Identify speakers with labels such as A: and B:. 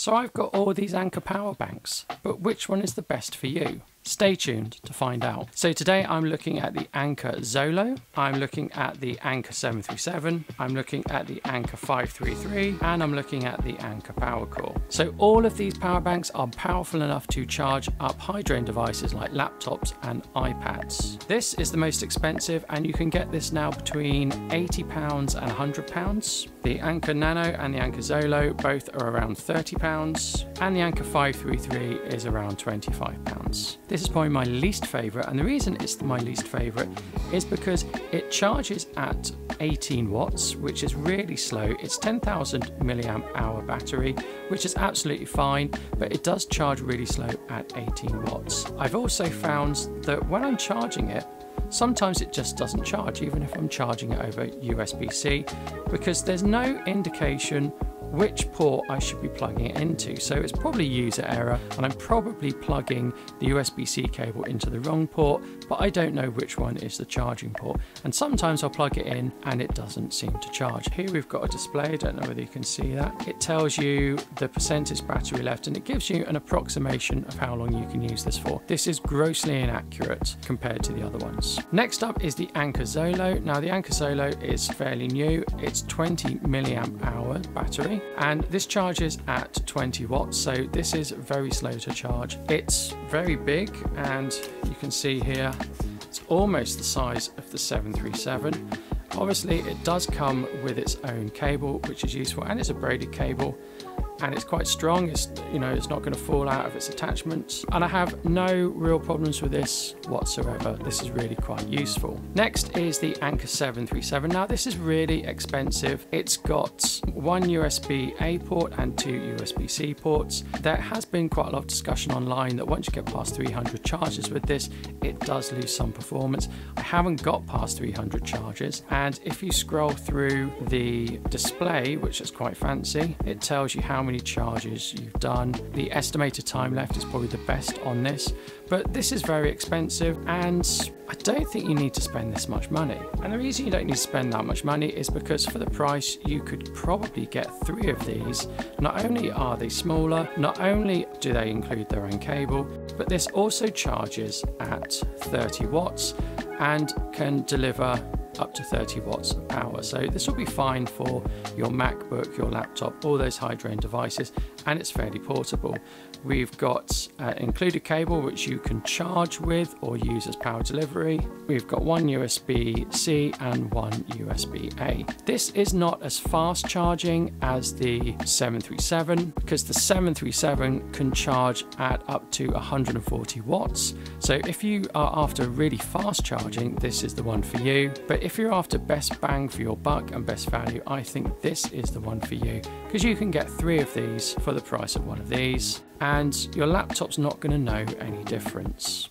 A: So I've got all these Anker power banks, but which one is the best for you? Stay tuned to find out. So today I'm looking at the Anker Zolo, I'm looking at the Anker 737, I'm looking at the Anker 533, and I'm looking at the Anker PowerCore. So all of these power banks are powerful enough to charge up high drain devices like laptops and iPads. This is the most expensive, and you can get this now between £80 and £100. The Anker Nano and the Anker Zolo both are around £30, and the Anker 533 is around £25. This is probably my least favourite, and the reason it's my least favourite is because it charges at 18 watts, which is really slow. It's 10,000 milliamp hour battery, which is absolutely fine, but it does charge really slow at 18 watts. I've also found that when I'm charging it, sometimes it just doesn't charge, even if I'm charging it over USB-C, because there's no indication which port I should be plugging it into. So it's probably user error, and I'm probably plugging the USB-C cable into the wrong port, but I don't know which one is the charging port. And sometimes I'll plug it in and it doesn't seem to charge. Here we've got a display, I don't know whether you can see that. It tells you the percentage battery left, and it gives you an approximation of how long you can use this for. This is grossly inaccurate compared to the other ones. Next up is the Anker Zolo. Now the Anker Zolo is fairly new. It's 20 milliamp hour battery, and this charges at 20 watts, so this is very slow to charge. It's very big, and you can see here it's almost the size of the 737. Obviously it does come with its own cable, which is useful, and it's a braided cable, and it's quite strong. It's it's not going to fall out of its attachments, and I have no real problems with this whatsoever. This is really quite useful. Next is the Anker 737. Now this is really expensive. It's got one USB-A port and two USB-C ports. There has been quite a lot of discussion online that once you get past 300 charges with this, it does lose some performance. I haven't got past 300 charges, and if you scroll through the display, which is quite fancy, it tells you how many charges you've done. The estimated time left is probably the best on this, but this is very expensive, and I don't think you need to spend this much money. And the reason you don't need to spend that much money is because for the price you could probably get 3 of these. Not only are they smaller, not only do they include their own cable, but this also charges at 30 watts and can deliver up to 30 watts of power. So this will be fine for your MacBook, your laptop, all those high drain devices, and it's fairly portable. We've got included cable which you can charge with or use as power delivery. We've got one USB-C and one USB-A. This is not as fast charging as the 737, because the 737 can charge at up to 140 watts. So if you are after really fast charging, this is the one for you. But if you're after best bang for your buck and best value, I think this is the one for you, because you can get 3 of these for the price of one of these, and your laptop's not going to know any difference.